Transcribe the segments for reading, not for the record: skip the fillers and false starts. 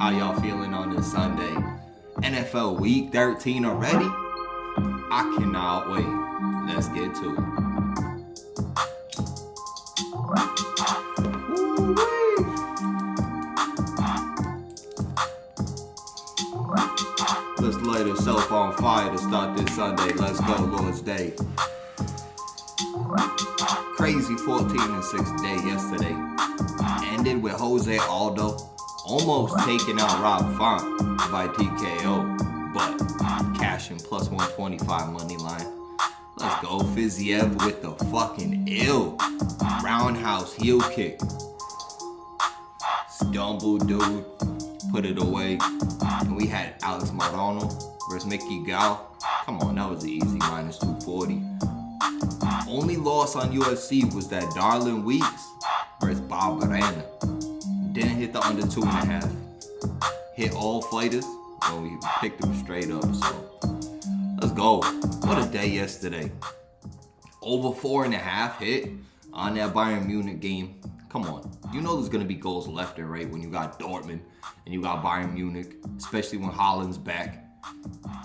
How y'all feeling on this Sunday? NFL Week 13 already? I cannot wait. Let's get to it. Woo-wee. Let's light yourself on fire to start this Sunday. Let's go, Lord's Day. Crazy 14-6 day yesterday. Ended with Jose Aldo almost taking out Rob Font by TKO, but cashing plus 125 money line. Let's go, Fiziev with the fucking ill roundhouse heel kick. Stumble, dude, put it away. And we had Alex Maldonado versus Mickey Gall. Come on, that was an easy minus 240. Only loss on UFC was that Darlin Weeks versus Bob Arana. Didn't hit the under 2.5. Hit all fighters. Well, we picked them straight up. So let's go. What a day yesterday. Over 4.5 hit on that Bayern Munich game. Come on. You know there's gonna be goals left and right when you got Dortmund and you got Bayern Munich, especially when Haaland's back.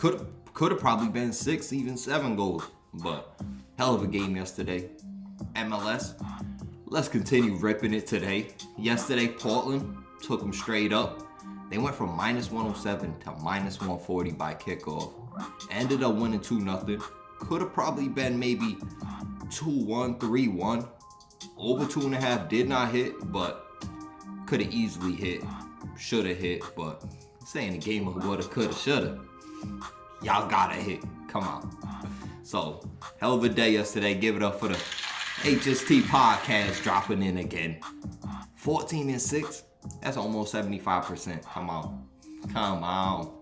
Could have probably been 6, even 7 goals. But hell of a game yesterday. MLS. Let's continue ripping it today. Yesterday, Portland took them straight up. They went from minus 107 to minus 140 by kickoff. Ended up winning 2-0. Could have probably been maybe 2-1, 3-1. Over 2.5 did not hit, but could have easily hit. Should have hit, but saying the game of woulda, coulda, shoulda. Y'all gotta hit. Come on. So, hell of a day yesterday. Give it up for the HST podcast dropping in again. 14-6. That's almost 75%. Come on. Come on.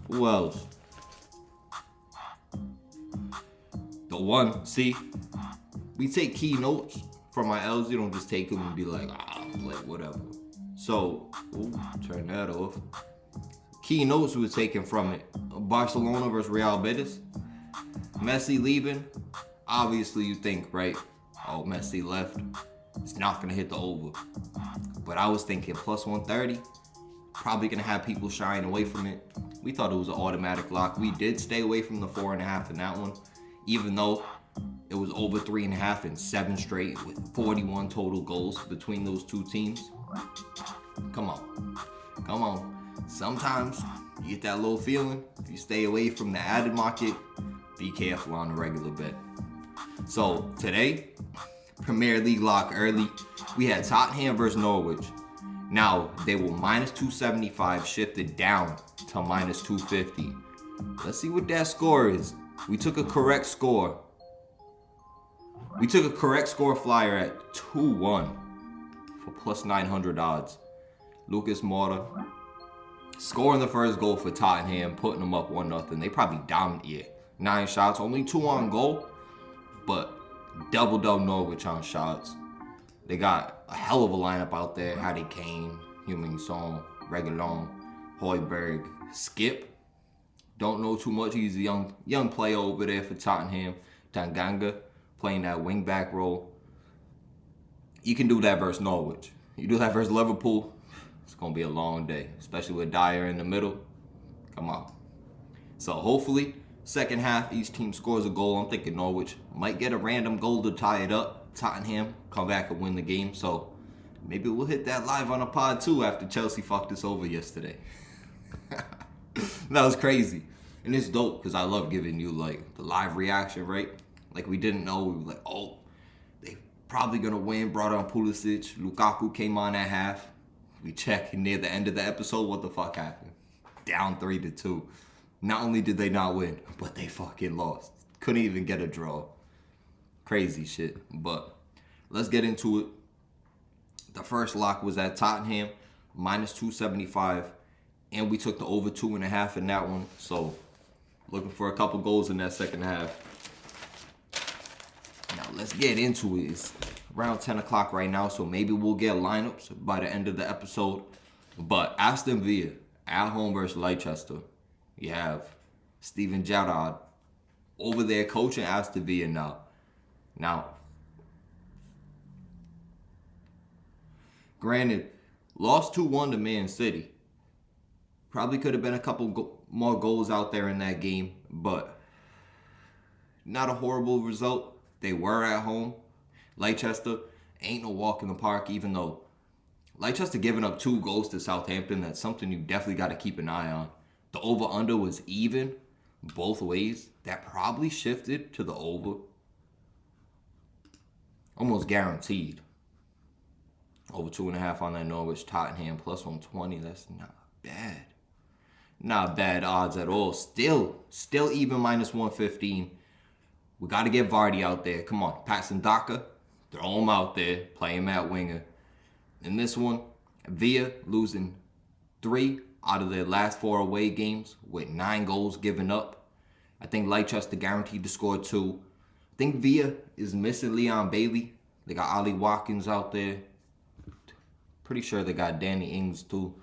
Who else? The one. See, we take key notes from my L's. You don't just take them and be like, like whatever. So, turn that off. Key notes we were taken from it. Barcelona versus Real Betis. Messi leaving. Obviously, you think, right? Oh, Messi left. It's not going to hit the over. But I was thinking plus 130. Probably going to have people shying away from it. We thought it was an automatic lock. We did stay away from the 4.5 in that one. Even though it was over 3.5 in 7 straight with 41 total goals between those two teams. Come on. Come on. Sometimes you get that little feeling. If you stay away from the added market, be careful on the regular bet. So today, Premier League lock early. We had Tottenham versus Norwich. Now, they were minus 275, shifted down to minus 250. Let's see what that score is. We took a correct score. We took a correct score flyer at 2-1 for plus 900 odds. Lucas Moura scoring the first goal for Tottenham, putting them up 1-0. They probably dominated. 9 shots, only 2 on goal, but doubled up Norwich on shots. They got a hell of a lineup out there. Harry Kane, Heung-min Son, Reguilon, Højbjerg, Skip. Don't know too much. He's a young player over there for Tottenham. Tanganga playing that wing-back role. You can do that versus Norwich. You do that versus Liverpool, it's going to be a long day, especially with Dyer in the middle. Come on. So hopefully, second half, each team scores a goal. I'm thinking Norwich might get a random goal to tie it up. Tottenham come back and win the game. So maybe we'll hit that live on a pod too after Chelsea fucked us over yesterday. That was crazy. And it's dope because I love giving you like the live reaction, right? Like we didn't know. We were like, oh, they probably going to win. Brought on Pulisic. Lukaku came on at half. We check near the end of the episode. What the fuck happened? Down 3-2. Not only did they not win, but they fucking lost. Couldn't even get a draw. Crazy shit. But let's get into it. The first lock was at Tottenham, minus 275. And we took the over 2.5 in that one. So looking for a couple goals in that second half. Now let's get into it. It's around 10 o'clock right now. So maybe we'll get lineups by the end of the episode. But Aston Villa at home versus Leicester. You have Steven Gerrard over there coaching Aston Villa now, granted, Lost 2-1 to Man City. Probably could have been a couple more goals out there in that game, but not a horrible result. They were at home. Leicester ain't no walk in the park, even though Leicester giving up 2 goals to Southampton. That's something you definitely got to keep an eye on. The over-under was even both ways. That probably shifted to the over. Almost guaranteed. Over 2.5 on that Norwich Tottenham plus 120. That's not bad. Not bad odds at all. Still even minus 115. We got to get Vardy out there. Come on. Patson Daka, throw him out there. Play him at winger. In this one, Villa losing 3 out of their last 4 away games with 9 goals given up. I think Leicester guaranteed to score 2. I think Villa is missing Leon Bailey. They got Ollie Watkins out there. Pretty sure they got Danny Ings too.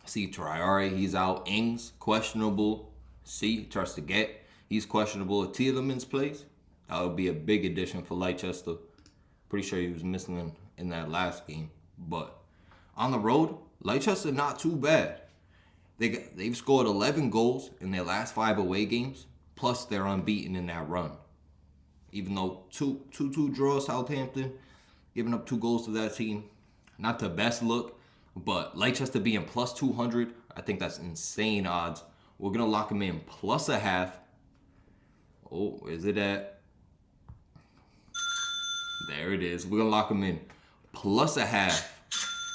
See Traore, he's out. Ings, questionable. See, Trezeguet, he's questionable. If Tielemans plays, that would be a big addition for Leicester. Pretty sure he was missing in that last game. But on the road, Leicester not too bad. They've scored 11 goals in their last 5 away games. Plus, they're unbeaten in that run. Even though 2-2 draw Southampton, giving up 2 goals to that team. Not the best look, but Leicester being plus 200, I think that's insane odds. We're going to lock them in plus a half. Oh, is it at? There it is. We're going to lock them in plus a half,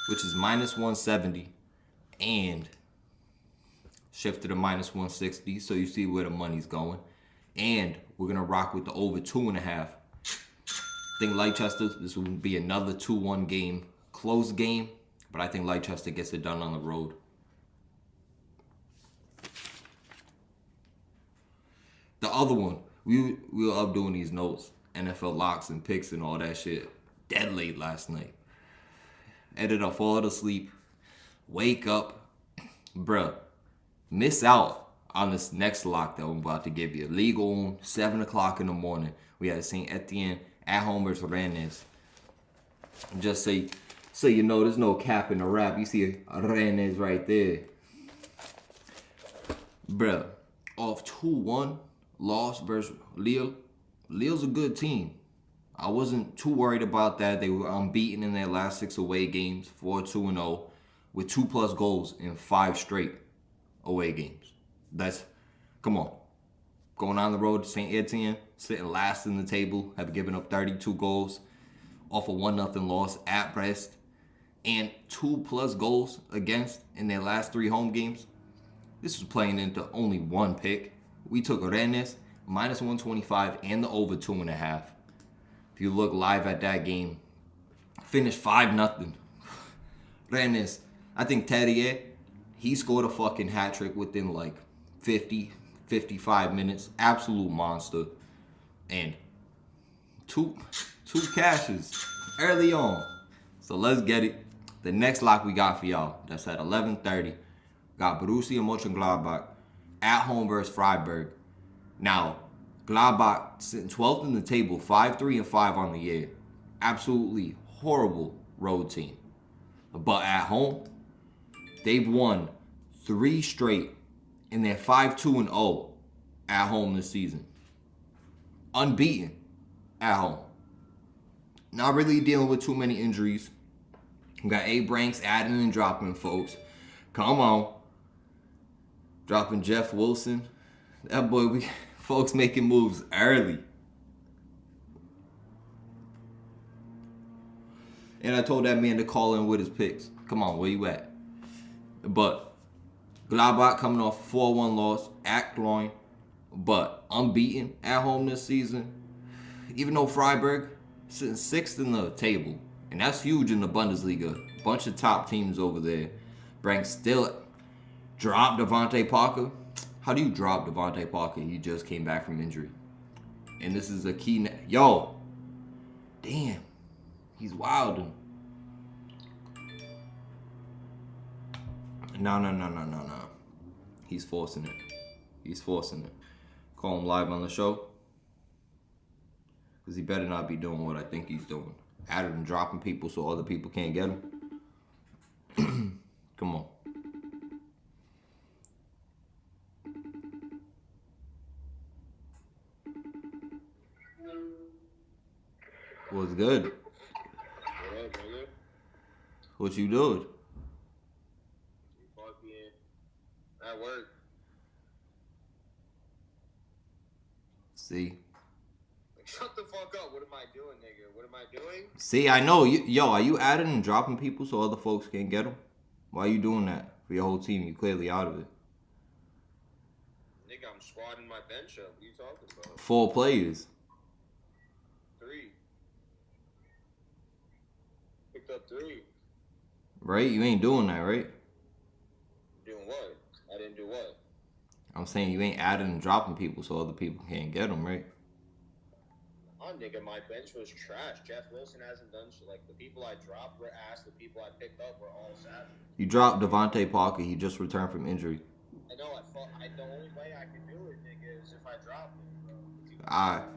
which is minus 170. And shift to the minus 160, so you see where the money's going. And we're going to rock with the over 2.5. I think Leicester, this will be another 2-1 game. Close game, but I think Leicester gets it done on the road. The other one, we were up doing these notes, NFL locks and picks and all that shit. Dead late last night. Ended up falling asleep. Wake up. Bruh. Miss out on this next lock that I'm about to give you. League on 7 o'clock in the morning. We had St. Etienne at home versus Rennes. Just so you know, there's no cap in the rap. You see Rennes right there. Bruh, off 2-1, loss versus Lille. Lille's a good team. I wasn't too worried about that. They were unbeaten in their last 6 away games, 4-2-0, with 2+ goals in 5 straight away games. That's, come on. Going on the road to St. Etienne, sitting last in the table, have given up 32 goals off a 1-0 loss at Brest, and 2+ goals against in their last 3 home games. This was playing into only 1 pick. We took Rennes, minus 125, and the over 2.5. If you look live at that game, finished 5-0. Rennes, I think Terrier, he scored a fucking hat trick within like 55 minutes. Absolute monster. And two cashes early on. So let's get it. The next lock we got for y'all, that's at 11:30. Got Borussia Mönchengladbach at home versus Freiburg. Now, Gladbach sitting 12th in the table, 5-3-5 on the year. Absolutely horrible road team. But at home, they've won 3 straight, and they're 5-2-0 at home this season. Unbeaten at home. Not really dealing with too many injuries. We got A. Branks adding and dropping, folks. Come on. Dropping Jeff Wilson. That boy, folks making moves early. And I told that man to call in with his picks. Come on, where you at? But Gladbach coming off a 4-1 loss at Cologne, but unbeaten at home this season. Even though Freiburg sitting 6th in the table, and that's huge in the Bundesliga. Bunch of top teams over there. Brank still dropped Devontae Parker. How do you drop Devontae Parker? He just came back from injury. And this is a key. Yo. Damn. He's wilding. No. He's forcing it. Call him live on the show. Because he better not be doing what I think he's doing. adding and dropping people so other people can't get them. Come on. What's good? What up, nigga? What you doing? You fucking at work. See? Shut the fuck up. What am I doing, nigga? What am I doing? See, I know. Yo, are you adding and dropping people so other folks can't get them? Why are you doing that for your whole team? You clearly out of it. Nigga, I'm squatting my bench up. What are you talking about? 4 players. 3. Picked up 3. Right? You ain't doing that, right? Doing what? I didn't do what? I'm saying you ain't adding and dropping people so other people can't get them, right? Oh, nigga, my bench was trash. Jeff Wilson hasn't done shit. Like, the people I dropped were ass. The people I picked up were all savage. You dropped Devontae Parker. He just returned from injury. I know. The only way I can do it, nigga, is if I drop him, bro. Alright.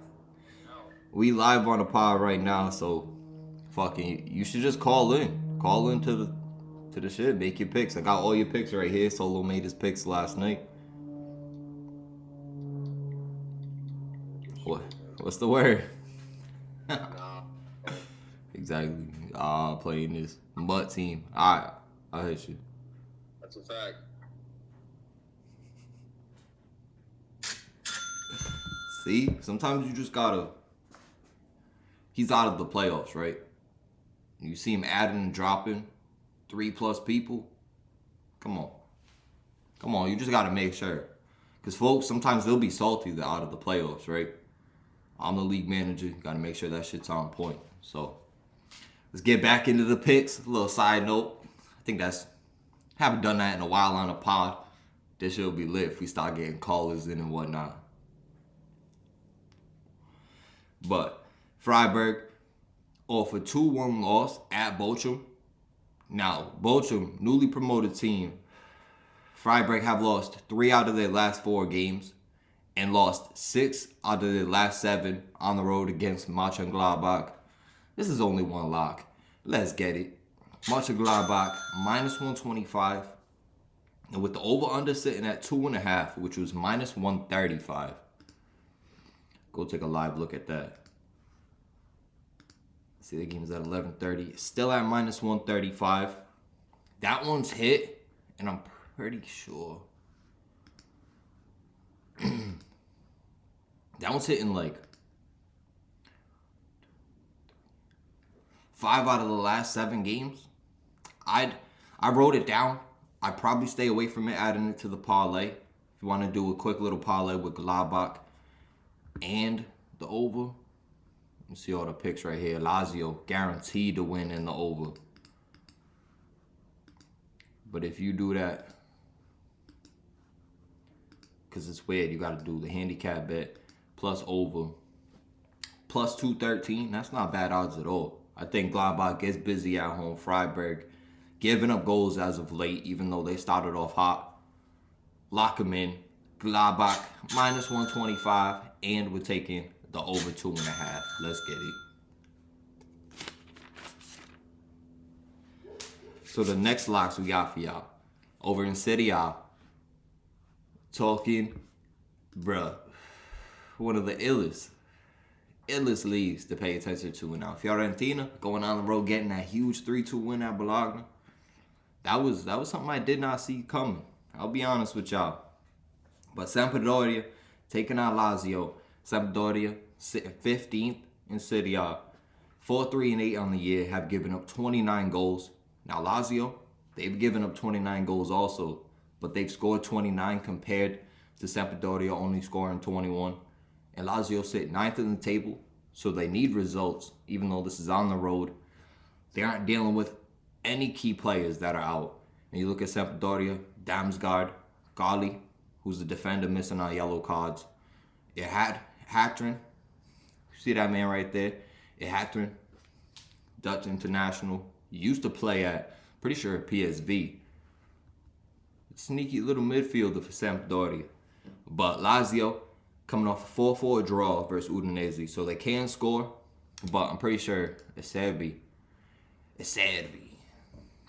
We live on the pod right now, so fucking you should just call in. Call into the shit. Make your picks. I got all your picks right here. Solo made his picks last night. What? What's the word? Nah. Exactly. Playing this butt team. Alright, I'll hit you. That's a fact. See? Sometimes you just gotta... He's out of the playoffs, right? You see him adding and dropping 3+ people. Come on. Come on, you just gotta make sure. Because folks, sometimes they'll be salty they're out of the playoffs, right? I'm the league manager. Gotta make sure that shit's on point. So, let's get back into the picks. A little side note. I think haven't done that in a while on a pod. This shit'll be lit if we start getting callers in and whatnot. But Freiburg off a 2-1 loss at Bochum. Now, Bochum, newly promoted team. Freiburg have lost 3 out of their last 4 games and lost 6 out of their last 7 on the road against Mönchengladbach. This is only one lock. Let's get it. Mönchengladbach -125. And with the over-under sitting at 2.5, which was -135. Go take a live look at that. See, the game is at 11:30. Still at -135. That one's hit, and I'm pretty sure that one's hitting like 5 out of the last 7 games. I wrote it down. I'd probably stay away from it, adding it to the parlay. If you want to do a quick little parlay with Gladbach and the over. You see all the picks right here. Lazio guaranteed to win in the over. But if you do that, because it's weird, you got to do the handicap bet plus over plus 213. That's not bad odds at all. I think Gladbach gets busy at home. Freiburg giving up goals as of late, even though they started off hot. Lock them in. Gladbach -125, and we're taking the over 2.5. Let's get it. So the next locks we got for y'all over in Serie A, talking, bruh, one of the illest leagues to pay attention to now. Fiorentina going on the road, getting that huge 3-2 win at Bologna. That was something I did not see coming. I'll be honest with y'all. But Sampdoria taking on Lazio. Sampdoria sitting 15th in Serie A. 4-3-8 on the year, have given up 29 goals. Now Lazio, they've given up 29 goals also, but they've scored 29 compared to Sampdoria only scoring 21. And Lazio sit 9th in the table, so they need results, even though this is on the road. They aren't dealing with any key players that are out. And you look at Sampdoria, Damsgaard, Gali, who's the defender missing on yellow cards. It had Hatrin. See that man right there? It Hatrin, Dutch international. Used to play at, pretty sure, PSV. Sneaky little midfielder for Sampdoria. But Lazio coming off a 4-4 draw versus Udinese, so they can score. But I'm pretty sure Acerbi.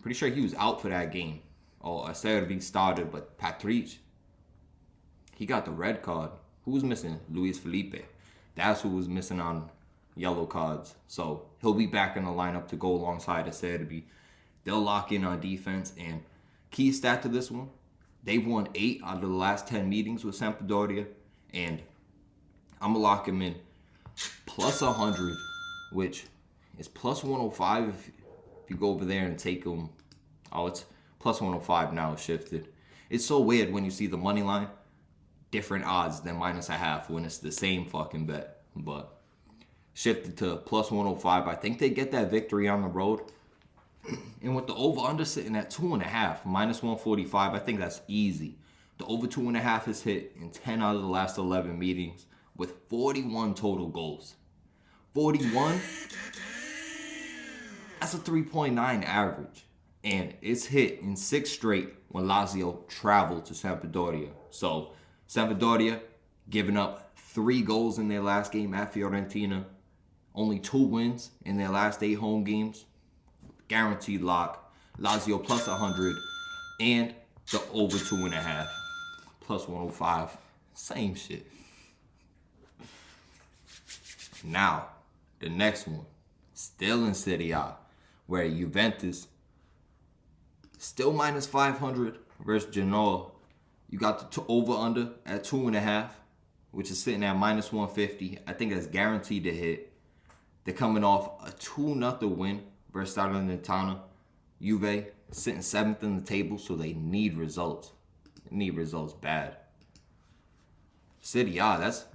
Pretty sure he was out for that game. Oh, Acerbi started, but Patrice, he got the red card. Who was missing? Luis Felipe. That's who was missing on yellow cards. So he'll be back in the lineup to go alongside Acerbi. They'll lock in on defense. And key stat to this one, they've won 8 out of the last 10 meetings with Sampdoria. And I'm going to lock him in plus 100, which is plus 105 if you go over there and take him. Oh, it's plus 105 now, shifted. It's so weird when you see the money line, different odds than -0.5 when it's the same fucking bet. But shifted to plus 105. I think they get that victory on the road. And with the over-under sitting at 2.5, minus 145, I think that's easy. The over 2.5 is hit in 10 out of the last 11 meetings with 41 total goals. 41? That's a 3.9 average. And it's hit in 6 straight when Lazio traveled to Sampdoria. So Sampdoria giving up 3 goals in their last game at Fiorentina. Only 2 wins in their last 8 home games. Guaranteed lock. Lazio plus 100. And the over 2.5. Plus 105. Same shit. Now, the next one. Still in Serie A. Where Juventus still minus 500 versus Genoa. You got the over-under at 2.5, which is sitting at minus 150. I think that's guaranteed to hit. They're coming off a 2-0 win versus Salernitana. Juve sitting 7th in the table, so they need results. They need results bad. City, that's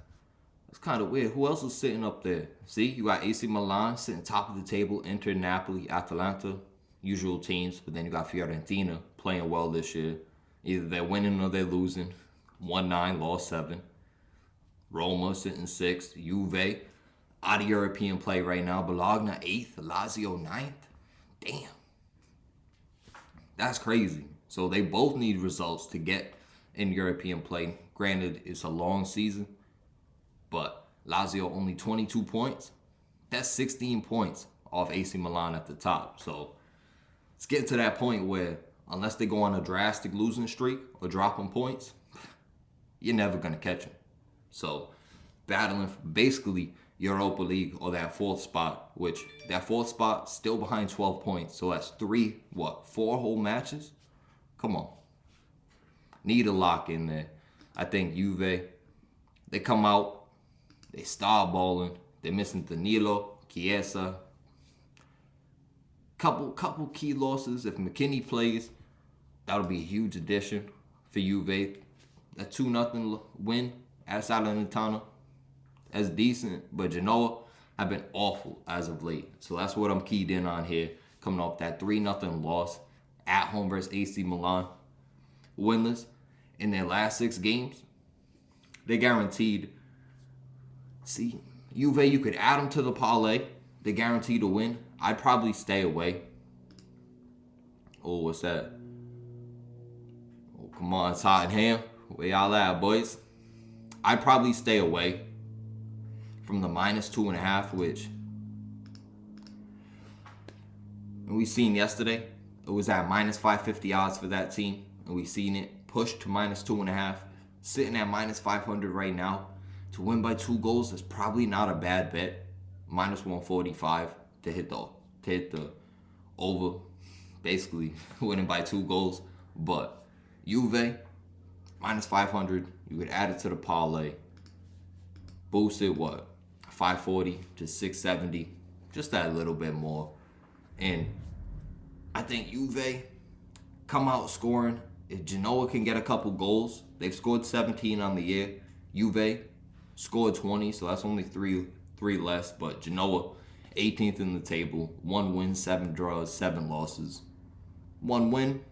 kind of weird. Who else is sitting up there? See, you got AC Milan sitting top of the table, Inter, Napoli, Atalanta, usual teams. But then you got Fiorentina playing well this year. Either they're winning or they're losing. 1-9, lost 7. Roma sitting 6th. Juve out of European play right now. Bologna 8th. Lazio 9th. Damn. That's crazy. So they both need results to get in European play. Granted, it's a long season. But Lazio only 22 points. That's 16 points off AC Milan at the top. So it's getting to that point where unless they go on a drastic losing streak or dropping points, you're never going to catch them. So battling for basically Europa League or that 4th spot, which that 4th spot still behind 12 points. So that's 4 whole matches? Come on. Need a lock in there. I think Juve, they come out, they start balling. They're missing Danilo, Chiesa. Couple key losses. If McKinney plays, that'll be a huge addition for Juve. That 2-0 win at Salernitana, that's decent. But Genoa have been awful as of late. So that's what I'm keyed in on here. Coming off that 3-0 loss at home versus AC Milan. Winless in their last 6 games. They guaranteed. See, Juve, you could add them to the parlay. They guaranteed to win. I'd probably stay away. Oh, what's that? Oh, come on, Tottenham. Where y'all at, boys? I'd probably stay away from the minus 2.5, which we seen yesterday. It was at minus 550 odds for that team. And we seen it pushed to minus 2.5. Sitting at minus 500 right now. To win by 2 goals is probably not a bad bet. Minus 145 to hit the over. Basically winning by 2 goals. But Juve, minus 500. You could add it to the parlay. Boost it, 540 to 670. Just that little bit more. And I think Juve come out scoring. If Genoa can get a couple goals, they've scored 17 on the year. Juve scored 20, so that's only 3 less. But Genoa, 18th in the table. 1 win, 7 draws, 7 losses. 1 win?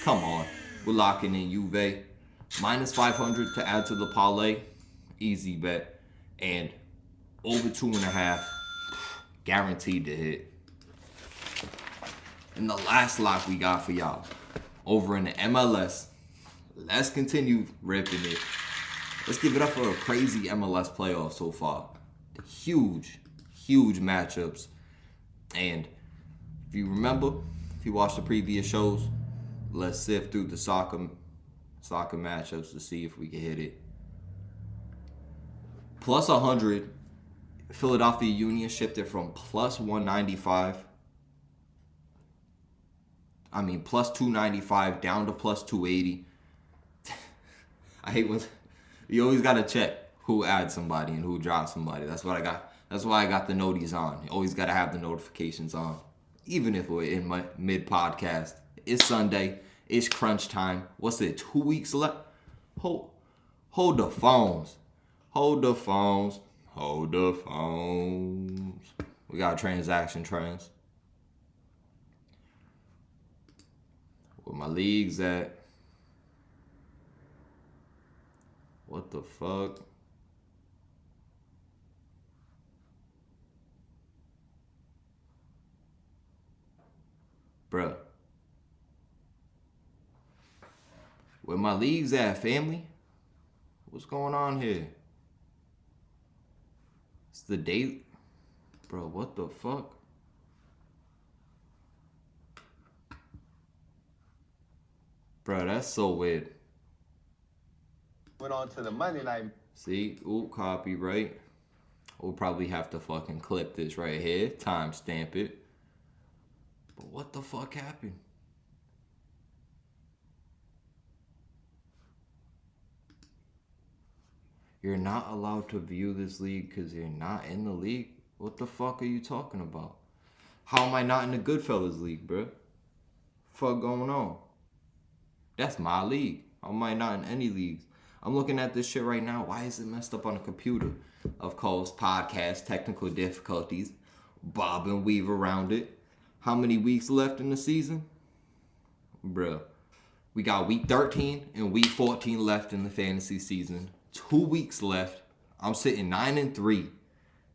Come on. We're locking in Juve. Minus 500 to add to the parlay. Easy bet. And over 2.5. Guaranteed to hit. And the last lock we got for y'all. Over in the MLS. Let's continue ripping it. Let's give it up for a crazy MLS playoff so far. Huge huge matchups. And if you remember, if you watched the previous shows, let's sift through the soccer matchups to see if we can hit it. Plus 100, Philadelphia Union shifted from plus 195. Plus 295 down to plus 280. I hate when you always gotta check who adds somebody and who drops somebody. That's what I got. That's why I got the noties on. You always gotta have the notifications on, even if we're in my mid podcast. It's Sunday. It's crunch time. What's it? 2 weeks left. Hold the phones. Hold the phones. Hold the phones. We got transaction trends. Where my leagues at? What the fuck? Bruh. Where my leagues at, family? What's going on here? It's the date. Bro, what the fuck? Bro, that's so weird. Went on to the Monday night. See? Ooh, copyright. We'll probably have to fucking clip this right here. Timestamp it. But what the fuck happened? You're not allowed to view this league because you're not in the league? What the fuck are you talking about? How am I not in the Goodfellas league, bro? Fuck going on? That's my league. How am I not in any leagues? I'm looking at this shit right now. Why is it messed up on the computer? Of course, podcast, technical difficulties. Bob and weave around it. How many weeks left in the season? Bruh. We got week 13 and week 14 left in the fantasy season. 2 weeks left. I'm sitting 9-3. I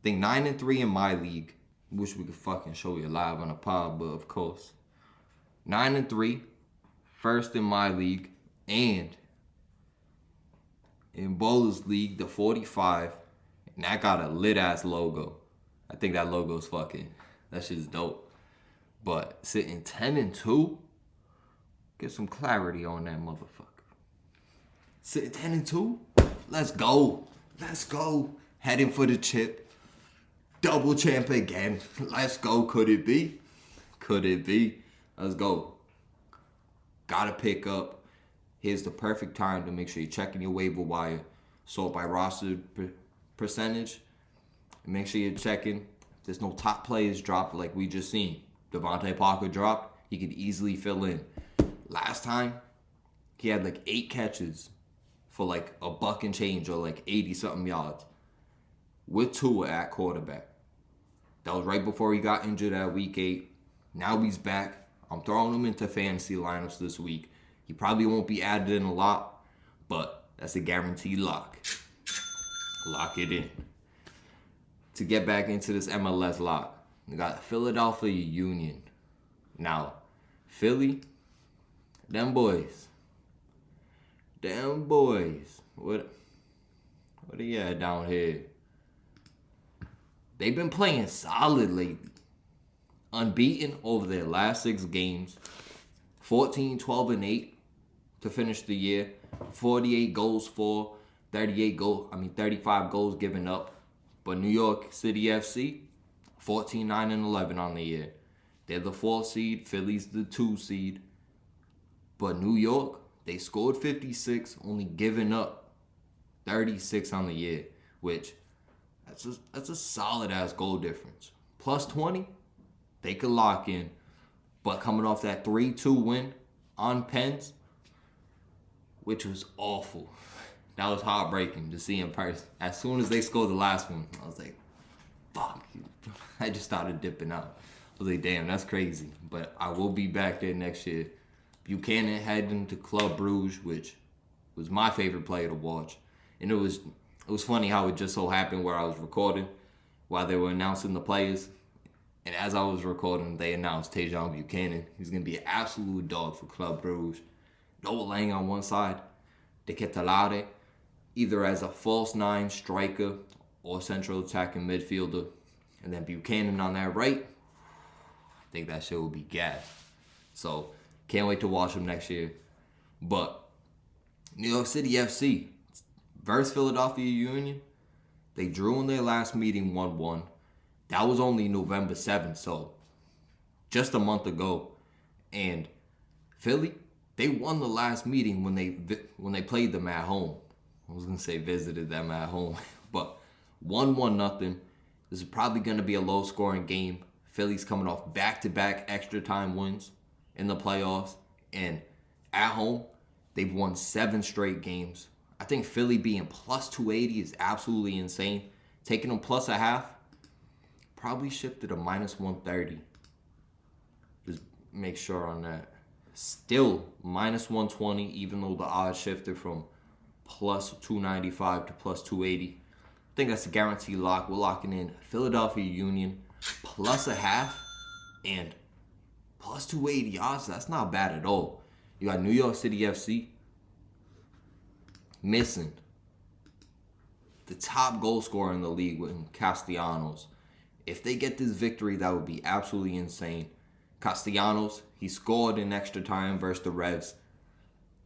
think 9-3 in my league. Wish we could fucking show you live on a pod, but of course. 9-3. First in my league. And in Bowler's league, the 45. And that got a lit ass logo. I think that logo's fucking. That shit's dope. But sitting 10-2. Get some clarity on that motherfucker. Sitting 10-2. Let's go. Let's go. Heading for the chip. Double champ again. Let's go. Could it be? Could it be? Let's go. Gotta pick up. Here's the perfect time to make sure you're checking your waiver wire. Sort by roster percentage. And make sure you're checking. If there's no top players dropped like we just seen. Devontae Parker dropped. He could easily fill in. Last time, he had like 8 catches for like a buck and change or like 80-something yards with Tua at quarterback. That was right before he got injured at week 8. Now he's back. I'm throwing him into fantasy lineups this week. He probably won't be added in a lot, but that's a guaranteed lock. Lock it in. To get back into this MLS lock, we got Philadelphia Union. Now, Philly, them boys. What are you at down here? They've been playing solid lately. Unbeaten over their last 6 games. 14, 12, and 8 to finish the year. 48 goals for, 35 goals given up. But New York City FC, 14, 9, and 11 on the year. They're the 4th seed. Philly's the 2 seed. But New York, they scored 56, only giving up 36 on the year, which that's a solid ass goal difference. Plus 20, they could lock in. But coming off that 3-2 win on Pens, which was awful. That was heartbreaking to see in person. As soon as they scored the last one, I was like, fuck. I just started dipping out. I was like, damn, that's crazy. But I will be back there next year. Buchanan heading to Club Brugge, which was my favorite player to watch. And it was funny how it just so happened where I was recording while they were announcing the players. And as I was recording, they announced Tejan Buchanan. He's going to be an absolute dog for Club Brugge. Noah Lang on one side. De Ketelare, either as a false 9 striker or central attacking midfielder. And then Buchanan on that right. I think that shit will be gas. So, can't wait to watch them next year. But, New York City FC versus Philadelphia Union, they drew in their last meeting 1-1. That was only November 7th, so just a month ago. And Philly, they won the last meeting when they played them at home. I was going to say visited them at home. But 1-1 nothing. This is probably going to be a low-scoring game. Philly's coming off back-to-back extra time wins in the playoffs. And at home, they've won 7 straight games. I think Philly being plus 280 is absolutely insane. Taking them plus a half, probably shifted to minus 130. Just make sure on that. Still minus 120, even though the odds shifted from plus 295 to plus 280. I think that's a guaranteed lock. We're locking in Philadelphia Union plus a half and plus 280 odds. That's not bad at all. You got New York City FC missing the top goal scorer in the league with Castellanos. If they get this victory, that would be absolutely insane. Castellanos, he scored in extra time versus the Revs.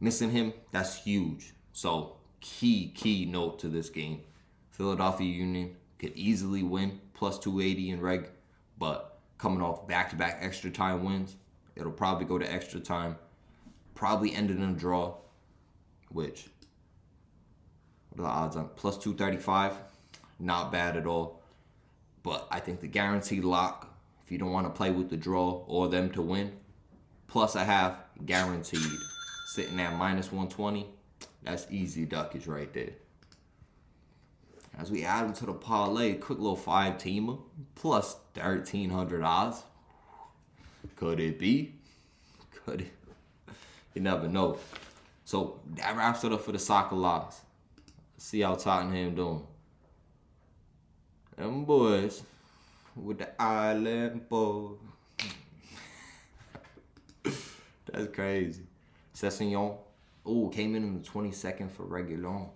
Missing him, that's huge. So, key note to this game. Philadelphia Union could easily win plus 280 in reg, but coming off back-to-back extra time wins, it'll probably go to extra time. Probably ended in a draw, which, what are the odds on? Plus 235, not bad at all. But I think the guaranteed lock, if you don't want to play with the draw or them to win, plus a half, guaranteed. Sitting at minus 120, that's easy duckage right there. As we add them to the parlay, quick little 5-teamer, plus 1,300 odds. Could it be? Could it? You never know. So that wraps it up for the soccer locks. Let's see how Tottenham doing. Them boys with the island boy. That's crazy. Sessignon. Oh, came in the 22nd for Regulon.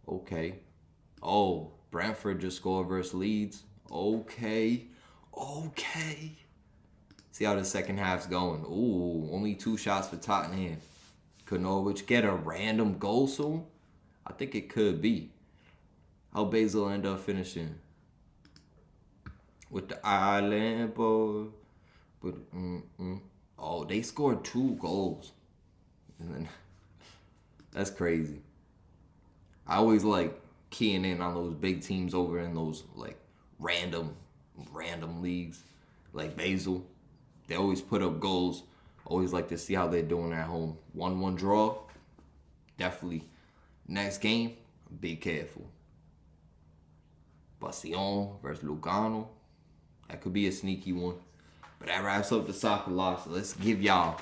Okay. Oh, Brentford just scored versus Leeds. Okay. See how the second half's going. Ooh, only 2 shots for Tottenham. Could Norwich get a random goal soon? I think it could be. How Basil end up finishing? With the island boy. But, Oh, they scored 2 goals. And then, that's crazy. I always like keying in on those big teams over in those like random leagues. Like Basil. They always put up goals. Always like to see how they're doing at home. 1-1 draw. Definitely. Next game, be careful. Bastion versus Lugano. That could be a sneaky one. But that wraps up the soccer locks. Let's give y'all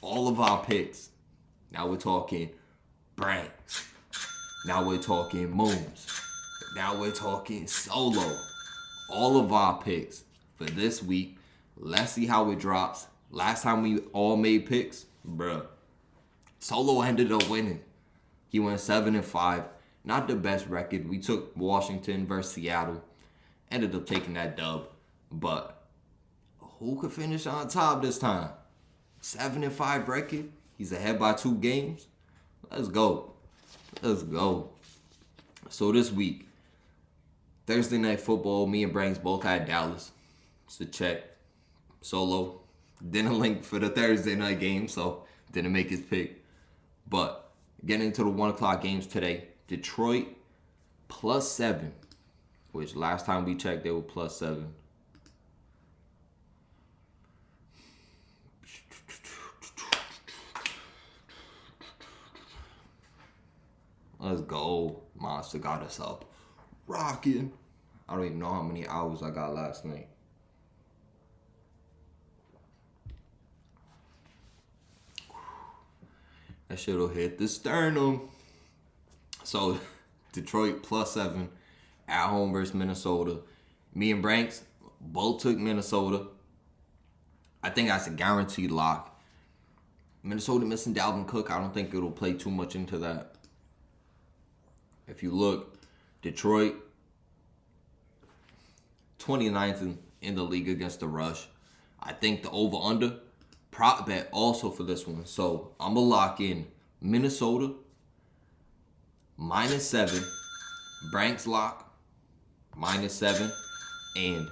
all of our picks. Now we're talking Branks. Now we're talking Moons. Now we're talking Solo. All of our picks for this week. Let's see how it drops. Last time we all made picks, bruh, Solo ended up winning. He went 7-5. Not the best record. We took Washington versus Seattle. Ended up taking that dub. But who could finish on top this time? 7-5 record. He's ahead by 2 games. Let's go. So this week, Thursday Night Football, me and Branks both had Dallas. It's a check. Solo didn't link for the Thursday night game, so didn't make his pick. But getting into the 1 o'clock games today, Detroit plus 7, which last time we checked, they were plus 7. Let's go. Monster got us up. Rocking. I don't even know how many hours I got last night. That shit'll hit the sternum. So, Detroit plus 7 at home versus Minnesota. Me and Branks both took Minnesota. I think that's a guaranteed lock. Minnesota missing Dalvin Cook. I don't think it'll play too much into that. If you look, Detroit, 29th in the league against the rush. I think the over-under prop bet also for this one. So I'm going to lock in Minnesota -7. Branks lock -7. And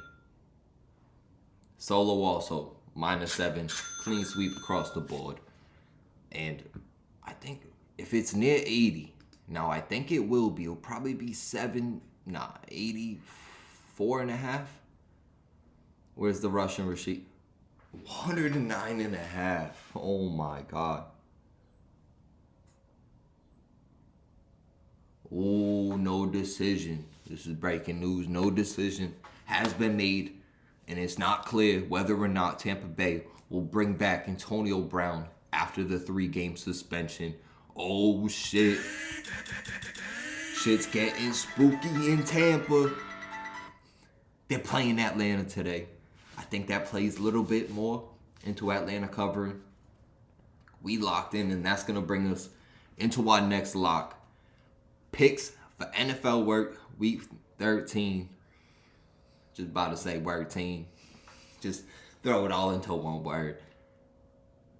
Solo also -7. Clean sweep across the board. And I think if it's near 80, now I think it will be. It'll probably be 84.5. Where's the Russian receipt? 109.5. Oh my God. Oh, no decision. This is breaking news. No decision has been made, and it's not clear whether or not Tampa Bay will bring back Antonio Brown after the 3-game suspension. Oh, shit. Shit's getting spooky in Tampa. They're playing Atlanta today. I think that plays a little bit more into Atlanta covering. We locked in, and that's going to bring us into our next lock. Picks for NFL work week 13. Just about to say word team. Just throw it all into one word.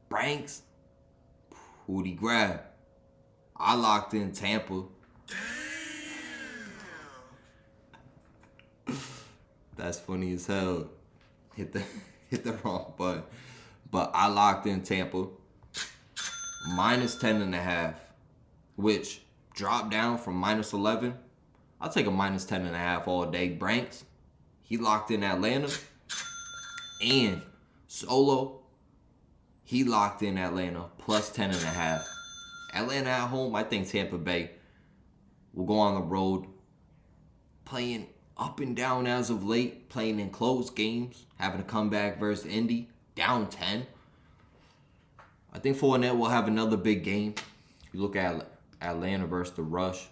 Branks, who'd he grab? I locked in Tampa. That's funny as hell. Hit the wrong button. But I locked in Tampa. -10.5. Which dropped down from -11. I'll take a -10.5 all day. Branks, he locked in Atlanta. And Solo, he locked in Atlanta +10.5. Atlanta at home, I think Tampa Bay will go on the road. Playing up and down as of late, playing in close games, having a comeback versus Indy, down 10. I think Fournette will have another big game. You look at Atlanta versus the Rush.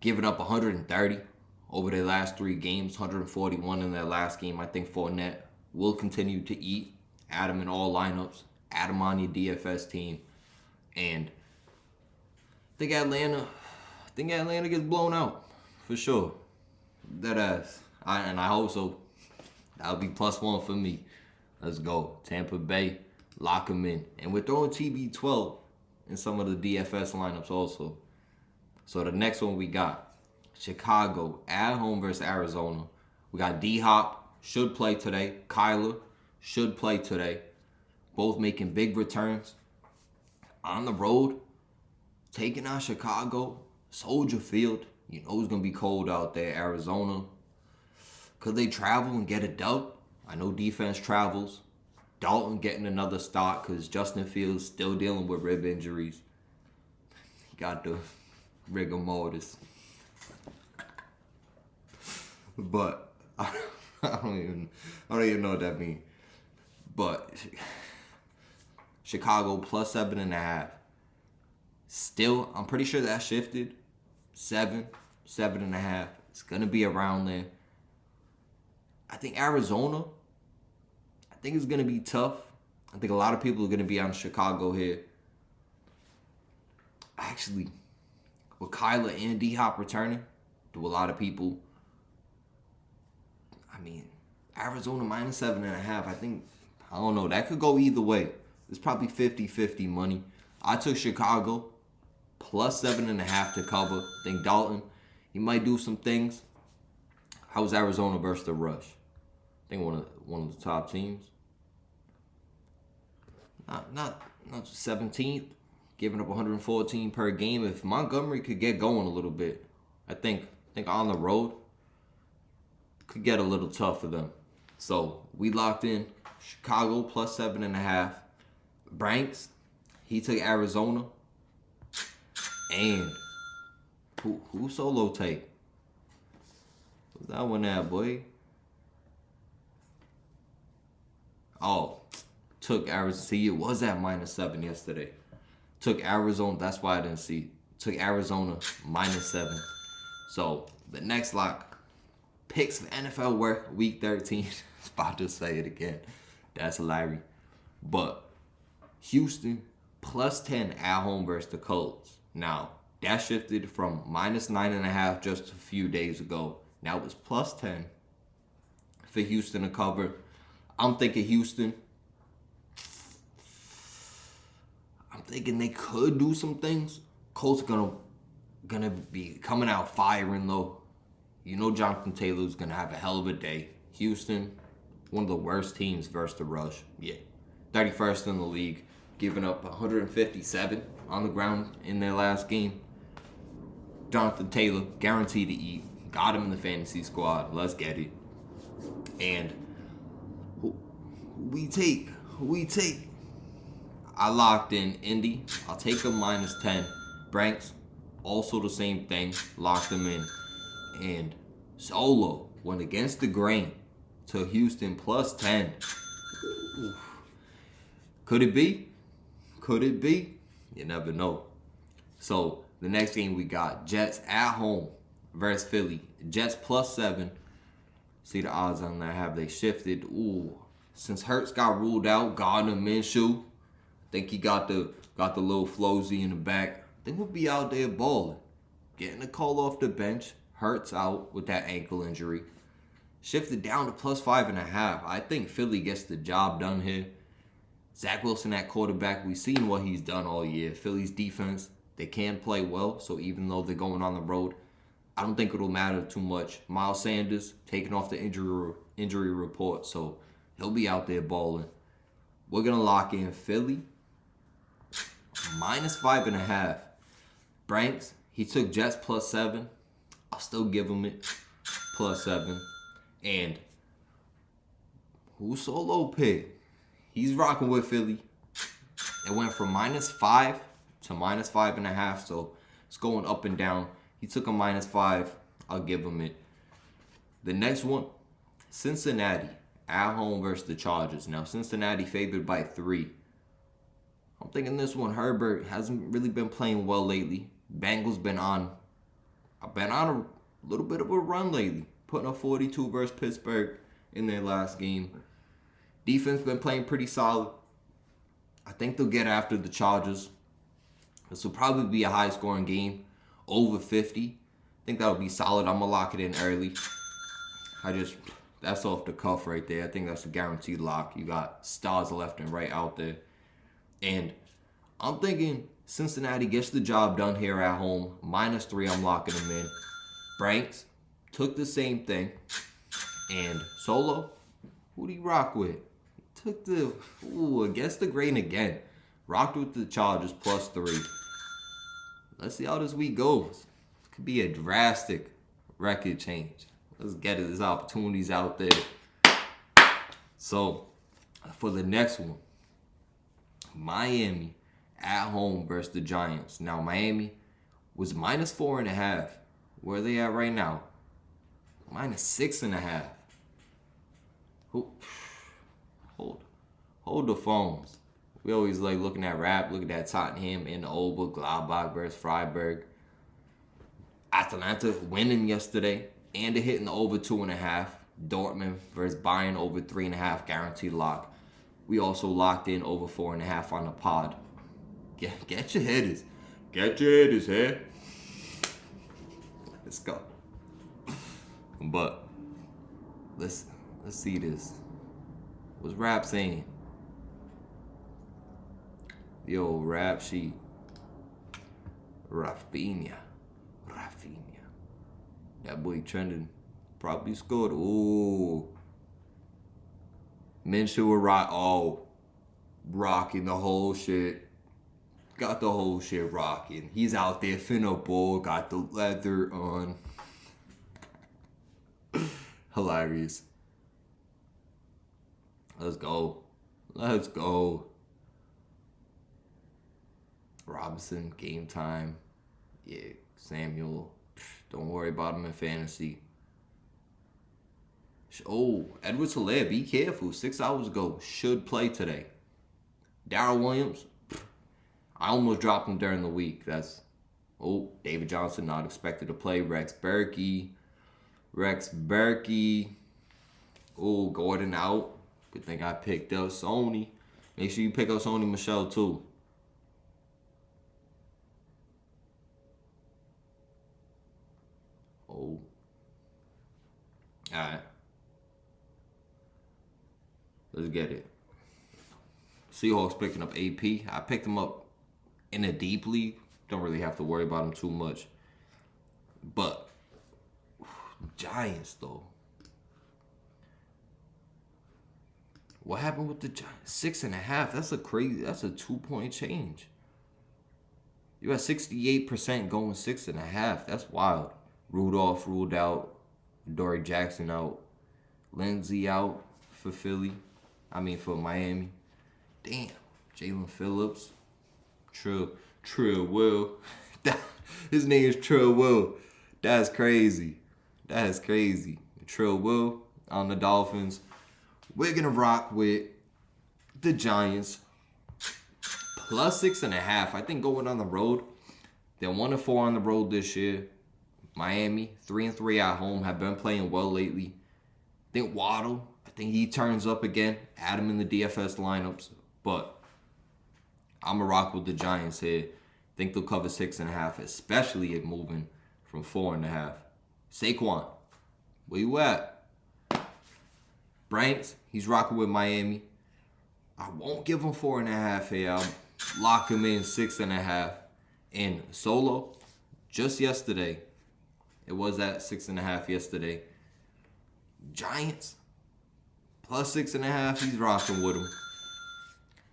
Giving up 130 over their last 3 games, 141 in their last game. I think Fournette will continue to eat. Add him in all lineups. Add him on your DFS team. And I think Atlanta gets blown out. For sure. That ass. And I hope so. That'll be +1 for me. Let's go. Tampa Bay. Lock them in. And we're throwing TB12 in some of the DFS lineups also. So the next one we got Chicago at home versus Arizona. We got D-Hop, should play today. Kyler should play today. Both making big returns. On the road, taking out Chicago, Soldier Field. You know it's going to be cold out there. Arizona. Could they travel and get a dub? I know defense travels. Dalton getting another start because Justin Fields still dealing with rib injuries. He got the rigor mortis. But I don't even know what that means. But Chicago +7.5. Still, I'm pretty sure that shifted. 7.5. It's gonna be around there. I think Arizona. I think it's gonna be tough. I think a lot of people are gonna be on Chicago here. Actually, with Kyler and D-Hop returning, do a lot of people. I mean, Arizona -7.5. I don't know. That could go either way. It's probably 50-50 money. I took Chicago +7.5 to cover. I think Dalton, he might do some things. How's Arizona versus the Rush? I think one of the top teams. Not 17th, giving up 114 per game. If Montgomery could get going a little bit, I think on the road could get a little tough for them. So we locked in Chicago +7.5. Branks, he took Arizona. And who Solo take? What's that one at, boy? Oh, took Arizona. See, it was at -7 yesterday. Took Arizona. That's why I didn't see. Took Arizona -7. So the next lock, picks for NFL work week 13. I was about to say it again. That's hilarious. But Houston +10 at home versus the Colts. Now, That shifted from -9.5 just a few days ago. Now it's +10 for Houston to cover. I'm thinking Houston. I'm thinking they could do some things. Colts are gonna be coming out firing though. You know Jonathan Taylor's gonna have a hell of a day. Houston, one of the worst teams versus the rush. Yeah, 31st in the league, giving up 157 on the ground in their last game. Jonathan Taylor, guaranteed to eat. Got him in the fantasy squad. Let's get it. And who we take? I locked in Indy. I'll take them -10. Branks, also the same thing. Locked them in. And Solo went against the grain to Houston +10. Oof. Could it be? You never know. So the next game we got Jets at home versus Philly. Jets +7. See the odds on that, have they shifted? Ooh. Since Hurts got ruled out, Gardner Minshew, think he got the little flowsy in the back. I think we'll be out there balling. Getting a call off the bench. Hurts out with that ankle injury. Shifted down to +5.5. I think Philly gets the job done here. Zach Wilson at quarterback. We've seen what he's done all year. Philly's defense, they can play well. So even though they're going on the road, I don't think it'll matter too much. Miles Sanders taking off the injury report. So he'll be out there balling. We're going to lock in Philly. -5.5. Branks, he took Jets +7. I'll still give him it. +7. And who Solo pick? He's rocking with Philly. It went from -5 to -5.5. So it's going up and down. He took a -5. I'll give him it. The next one, Cincinnati at home versus the Chargers. Now, Cincinnati favored by 3. I'm thinking this one, Herbert hasn't really been playing well lately. Bengals been on a little bit of a run lately. Putting up 42 versus Pittsburgh in their last game. Defense been playing pretty solid. I think they'll get after the Chargers. This will probably be a high-scoring game. Over 50. I think that'll be solid. I'm going to lock it in early. That's off the cuff right there. I think that's a guaranteed lock. You got stars left and right out there. And I'm thinking Cincinnati gets the job done here at home. -3, I'm locking them in. Branks took the same thing. And Solo, who do you rock with? Took against the grain again. Rocked with the Chargers +3. Let's see how this week goes. It could be a drastic record change. Let's get it. There's opportunities out there. So, for the next one, Miami at home versus the Giants. Now, Miami was -4.5. Where are they at right now? -6.5. Hold the phones. We always like looking at rap, looking at Tottenham in the over, Gladbach versus Freiburg. Atalanta winning yesterday, and they're hitting the over 2.5. Dortmund versus Bayern over 3.5, guaranteed lock. We also locked in over 4.5 on the pod. Get your headers. Get your headers here. Let's go. But let's see this. What's Rap saying? Yo, Rap sheet. Rafinha. That boy trending. Probably scored. Ooh. Minshew were rocking the whole shit. Got the whole shit rocking. He's out there finna ball. Got the leather on. Hilarious. Let's go. Robinson, game time. Yeah, Samuel. Don't worry about him in fantasy. Oh, Edwards-Helaire, be careful. 6 hours ago, should play today. Darrell Williams, I almost dropped him during the week. David Johnson not expected to play. Rex Burkey. Oh, Gordon out. Good thing I picked up Sony. Make sure you pick up Sony Michel too. Let's get it. Seahawks picking up AP. I picked him up in a deep league. Don't really have to worry about him too much. But Giants, though. What happened with the Giants? 6.5. That's a 2-point change. You got 68% going 6.5. That's wild. Rudolph ruled out. Dory Jackson out. Lindsey out for for Miami. Damn. Jalen Phillips. Trill Will. His name is Trill Will. That's crazy. Trill Will on the Dolphins. We're going to rock with the Giants. Plus 6.5. I think going on the road. They're 1-4 on the road this year. Miami, 3-3 at home. Have been playing well lately. I think Waddle, he turns up again. Add him in the DFS lineups. But I'm going to rock with the Giants here. I think they'll cover 6.5, especially if moving from 4.5. Saquon, where you at? Branks, he's rocking with Miami. I won't give him 4.5 here. I'll lock him in 6.5. And Solo, just yesterday, it was at 6.5 yesterday. Giants, plus 6.5, he's rocking with him.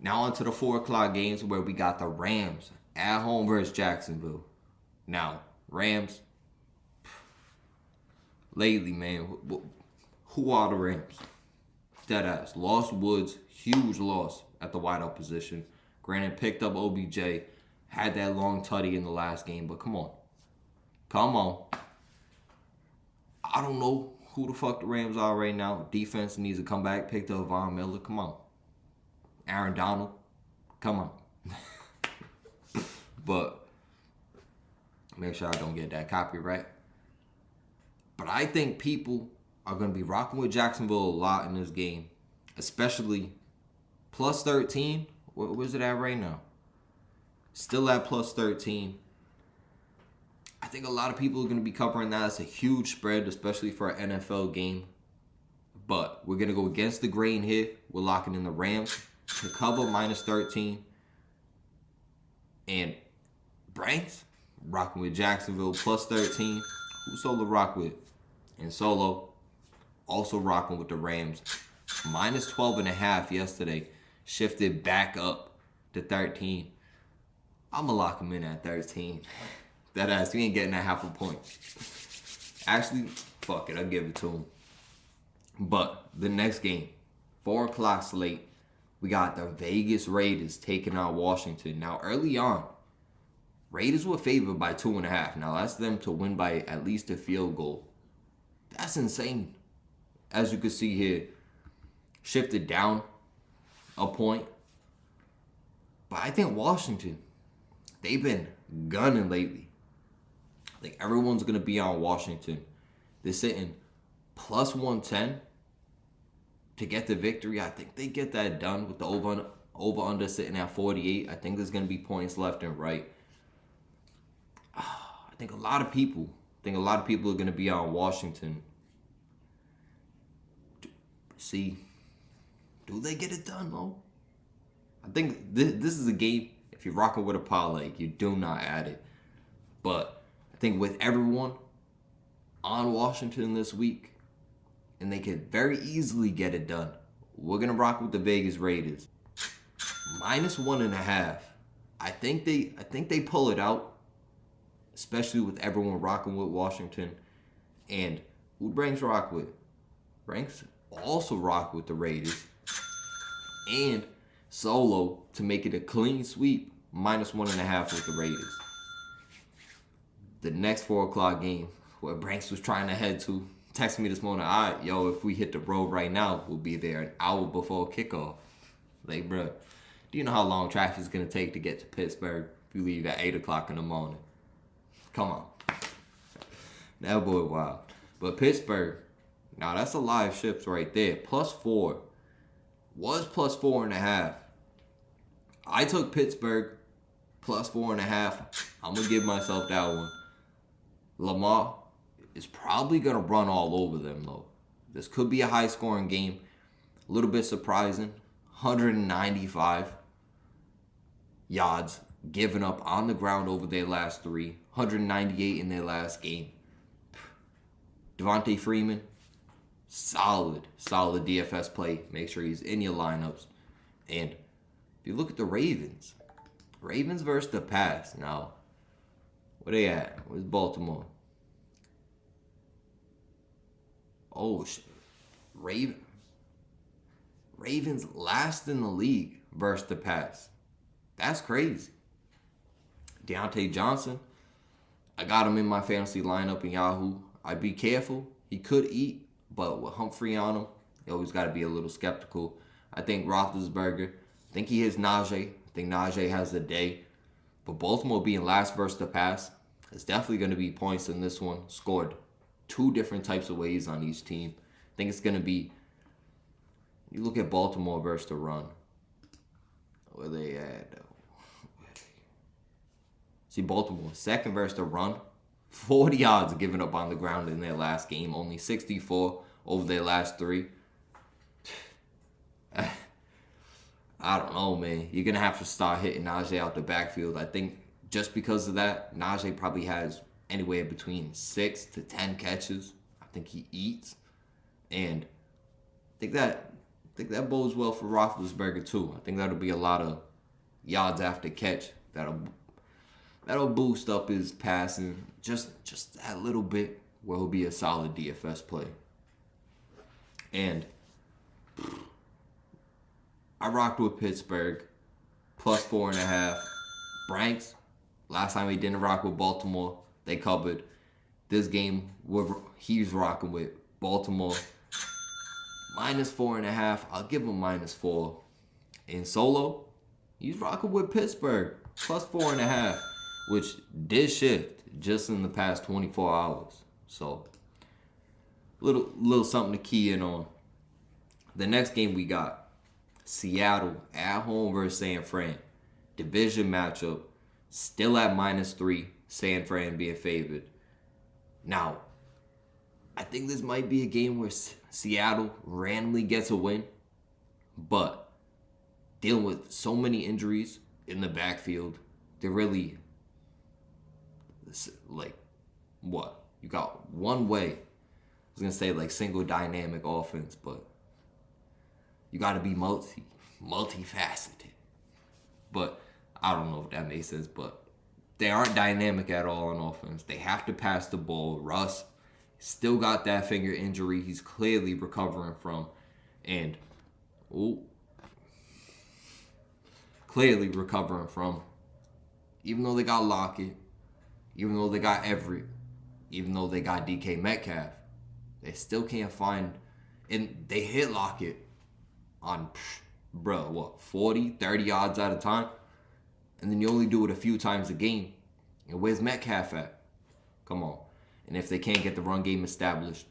Now on to the 4 o'clock games where we got the Rams at home versus Jacksonville. Now, Rams, lately, man, who are the Rams? Deadass. Lost Woods, huge loss at the wideout position. Granted, picked up OBJ, had that long tutty in the last game, but come on. I don't know who the fuck the Rams are right now. Defense needs to come back. Picked up Von Miller. Come on. Aaron Donald. Come on. But make sure I don't get that copyright. But I think people are going to be rocking with Jacksonville a lot in this game. Especially plus 13. Where's it at right now? Still at plus 13. I think a lot of people are going to be covering that. It's a huge spread, especially for an NFL game. But we're going to go against the grain here. We're locking in the Rams to cover minus 13. And Branks, rocking with Jacksonville plus 13. Who Solo rock with? And Solo also rocking with the Rams. Minus 12.5 yesterday. Shifted back up to 13. I'm going to lock him in at 13. That ass, you ain't getting that half a point. Actually, fuck it, I'll give it to him. But the next game, 4 o'clock slate, we got the Vegas Raiders taking on Washington. Now, early on, Raiders were favored by 2.5. Now, that's them to win by at least a field goal. That's insane. As you can see here, shifted down a point. But I think Washington, they've been gunning lately. I think everyone's going to be on Washington. They're sitting plus 110 to get the victory. I think they get that done with the over-under sitting at 48. I think there's going to be points left and right. I think a lot of people are going to be on Washington. See, do they get it done, though? I think this is a game, if you're rocking with a parlay, you do not add it. But I think with everyone on Washington this week, and they could very easily get it done, we're going to rock with the Vegas Raiders. Minus 1.5. I think they pull it out, especially with everyone rocking with Washington. And who Branks rock with? Branks also rock with the Raiders. And Solo to make it a clean sweep, minus 1.5 with the Raiders. The next 4 o'clock game, where Branks was trying to head to, texted me this morning, all right, yo, if we hit the road right now, we'll be there an hour before kickoff. Like, bro, do you know how long traffic's going to take to get to Pittsburgh if you leave at 8 o'clock in the morning? Come on. That boy wild. But Pittsburgh, now that's a live shift right there. Plus 4. Was plus 4.5. I took Pittsburgh plus 4.5. I'm going to give myself that one. Lamar is probably going to run all over them, though. This could be a high-scoring game. A little bit surprising. 195 yards given up on the ground over their last 3. 198 in their last game. Devontae Freeman, solid DFS play. Make sure he's in your lineups. And if you look at the Ravens versus the pass. Now, where they at? Where's Baltimore? Oh, shit. Ravens last in the league versus the pass. That's crazy. Deontay Johnson, I got him in my fantasy lineup in Yahoo. I'd be careful. He could eat, but with Humphrey on him, you always got to be a little skeptical. I think Roethlisberger, I think he hits Najee. I think Najee has a day. But Baltimore being last versus the pass, it's definitely going to be points in this one. Scored 2 different types of ways on each team. I think it's going to be, you look at Baltimore versus the run. Where they at? See, Baltimore, second versus the run. 40 yards given up on the ground in their last game. Only 64 over their last 3. I don't know, man. You're going to have to start hitting Najee out the backfield. I think just because of that, Najee probably has anywhere between 6 to 10 catches. I think he eats. And I think that bodes well for Roethlisberger too. I think that'll be a lot of yards after catch. That'll boost up his passing just that little bit where he'll be a solid DFS play. And I rocked with Pittsburgh plus 4.5. Branks, last time he didn't rock with Baltimore, they covered. This game, he's rocking with Baltimore. Minus 4.5. I'll give him -4. In solo, he's rocking with Pittsburgh plus 4.5, which did shift just in the past 24 hours. So, little something to key in on. The next game we got Seattle at home versus San Fran. Division matchup. Still at -3. San Fran being favored. Now, I think this might be a game where Seattle randomly gets a win, but dealing with so many injuries in the backfield, they're really, like, what? You got one way. I was going to say, like, single dynamic offense, but you got to be multifaceted. But I don't know if that makes sense, but they aren't dynamic at all on offense. They have to pass the ball. Russ still got that finger injury he's clearly recovering from. And, clearly recovering from. Even though they got Lockett, even though they got Everett, even though they got DK Metcalf, they still can't find. And they hit Lockett on, 40, 30 yards at a time. And then you only do it a few times a game. And where's Metcalf at? Come on. And if they can't get the run game established,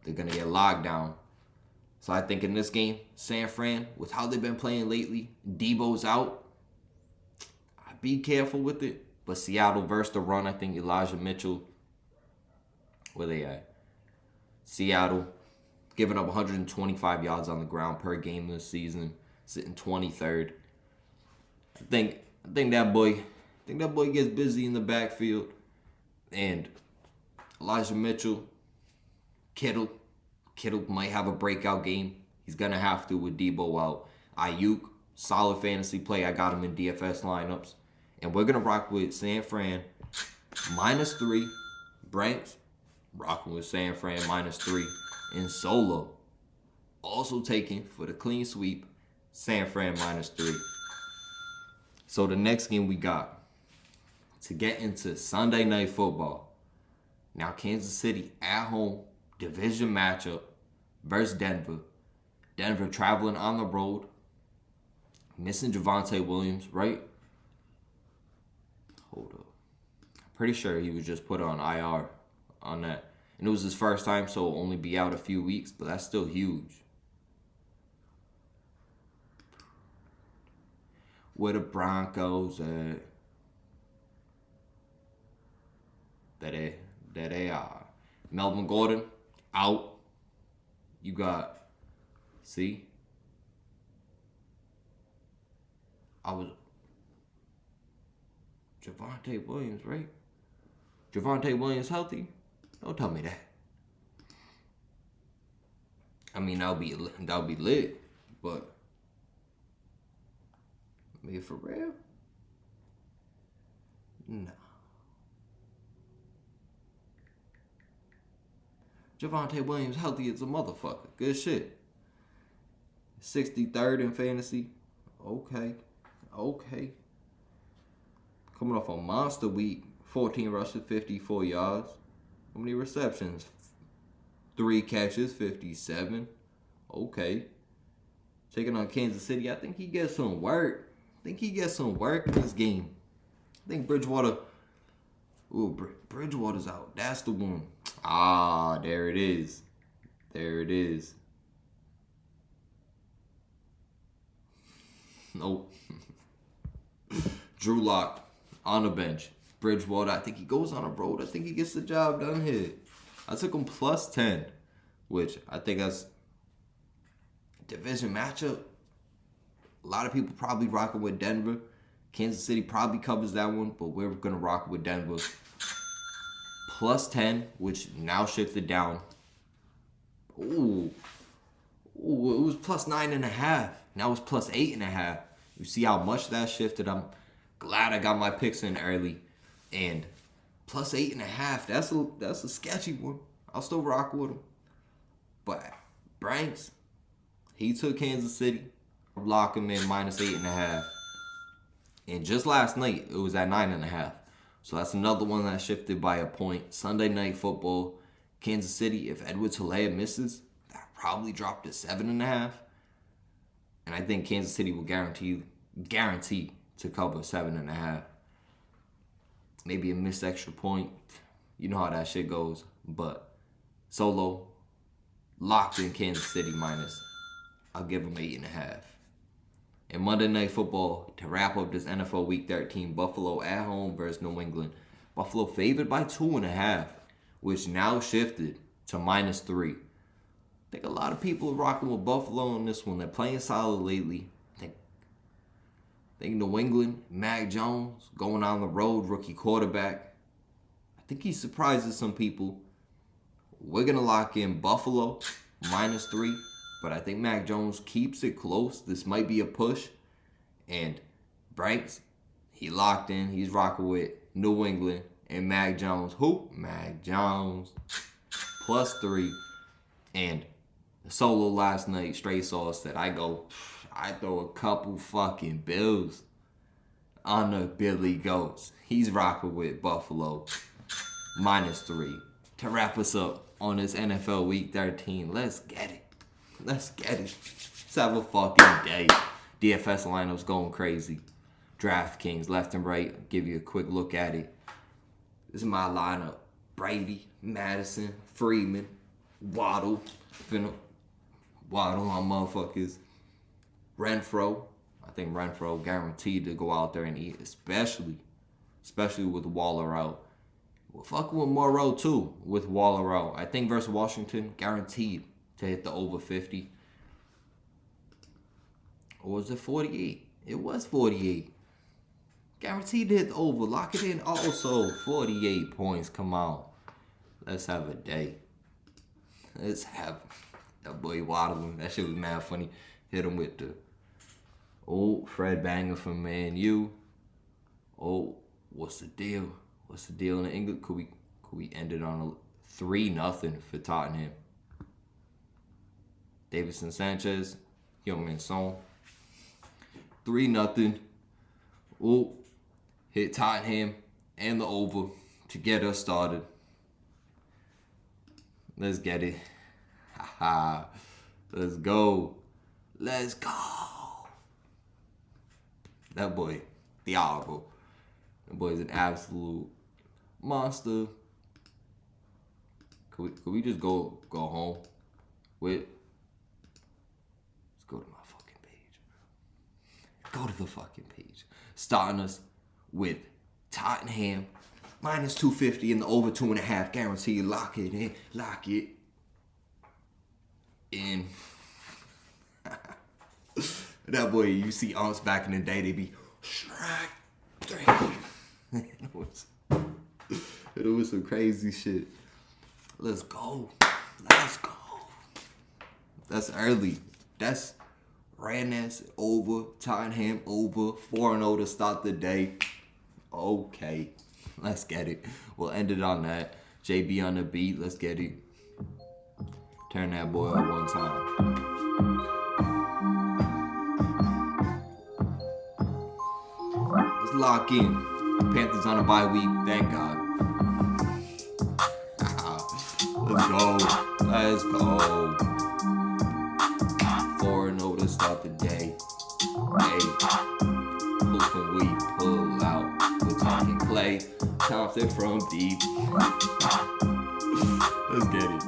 they're going to get locked down. So I think in this game, San Fran, with how they've been playing lately, Debo's out. I'd be careful with it. But Seattle versus the run, I think Elijah Mitchell, where they at? Seattle, giving up 125 yards on the ground per game this season, sitting 23rd. I think that boy gets busy in the backfield. And Elijah Mitchell, Kittle might have a breakout game. He's going to have to with Debo out. Ayuk, solid fantasy play. I got him in DFS lineups. And we're going to rock with San Fran -3. Branks, rocking with San Fran -3. And solo, also taking for the clean sweep, San Fran -3. So the next game we got to get into Sunday Night Football. Now Kansas City at home, division matchup versus Denver. Denver traveling on the road, missing Javonte Williams, right? Hold up. I'm pretty sure he was just put on IR on that. And it was his first time, so he'll only be out a few weeks, but that's still huge. Where the Broncos at? That they are. Melvin Gordon, out. You got, see? I was Javonte Williams, right? Javonte Williams healthy? Don't tell me that. I mean, that'll be lit, but I mean, for real? No. Javonte Williams healthy as a motherfucker. Good shit. 63rd in fantasy. Okay. Coming off a monster week. 14 rushes, 54 yards. How many receptions? 3 catches, 57. Okay. Taking on Kansas City. I think he gets some work. in this game. I think Bridgewater. Ooh, Bridgewater's out. That's the one. Ah, there it is. Nope. Drew Lock on the bench. Bridgewater, I think he goes on the road. I think he gets the job done here. I took him plus 10, which I think that's division matchup. A lot of people probably rocking with Denver. Kansas City probably covers that one, but we're going to rock with Denver. Plus 10, which now shifted down. Ooh, it was plus 9.5. Now it's plus 8.5. You see how much that shifted? I'm glad I got my picks in early. And plus 8.5, that's a sketchy one. I'll still rock with him. But Branks, he took Kansas City. Lock him in minus 8.5. And just last night, it was at 9.5. So that's another one that shifted by a point. Sunday Night Football, Kansas City, if Edwards-Helaire misses, that probably dropped to 7.5. And I think Kansas City will guarantee to cover 7.5. Maybe a missed extra point. You know how that shit goes. But Solo, locked in Kansas City minus. I'll give him 8.5. And Monday Night Football, to wrap up this NFL Week 13, Buffalo at home versus New England. Buffalo favored by 2.5, which now shifted to minus 3. I think a lot of people are rocking with Buffalo on this one. They're playing solid lately. I think New England, Mac Jones, going on the road, rookie quarterback. I think he surprises some people. We're going to lock in Buffalo, minus 3. But I think Mac Jones keeps it close. This might be a push. And Branks, he locked in. He's rocking with New England. And Mac Jones. Who? Mac Jones. Plus 3. And the Solo last night, straight sauce, that I throw a couple fucking bills on the Billy Goats. He's rocking with Buffalo. Minus 3. To wrap us up on this NFL Week 13. Let's get it. Let's have a fucking day. Dfs Lineups going crazy. DraftKings left and right. I'll give you a quick look at it. This is my lineup. Brady, Madison, Freeman, Waddle. Waddle on motherfuckers. Renfro. I think Renfro guaranteed to go out there and eat, especially with Waller out. We're fucking with Moreau too with Waller out. I think versus Washington, guaranteed to hit the over 50. Or was it 48? It was 48. Guaranteed to hit the over. Lock it in also. 48 points. Come on. Let's have a day. Let's have that boy waddling. That shit was mad funny. Hit him with the old Fred Banger from Man U. Oh, what's the deal? What's the deal in England? Could we end it on a 3-0 for Tottenham? Davidson Sanchez, Heung-min Son. 3-0. Oh, hit Tottenham and the over to get us started. Let's get it. Haha. Let's go. That boy, Thiago. That boy's an absolute monster. Could we just go home with? Go to my fucking page, bro. Go to the fucking page. Starting us with Tottenham. Minus 250 in the over 2.5. Guaranteed. Lock it in. Lock it in. That boy, you see umps back in the day, they be strike 3. It was some crazy shit. Let's go. Let's go. That's early. That's Rannes over, Tottenham over, 4-0 to start the day. Okay. Let's get it. We'll end it on that. JB on the beat. Let's get it. Turn that boy up one time. Let's lock in. Panthers on a bye week. Thank God. Let's go. Let's go. 4-0 to start the day. Hey, who can we pull out? We're talking Clay Thompson from deep. Let's get it.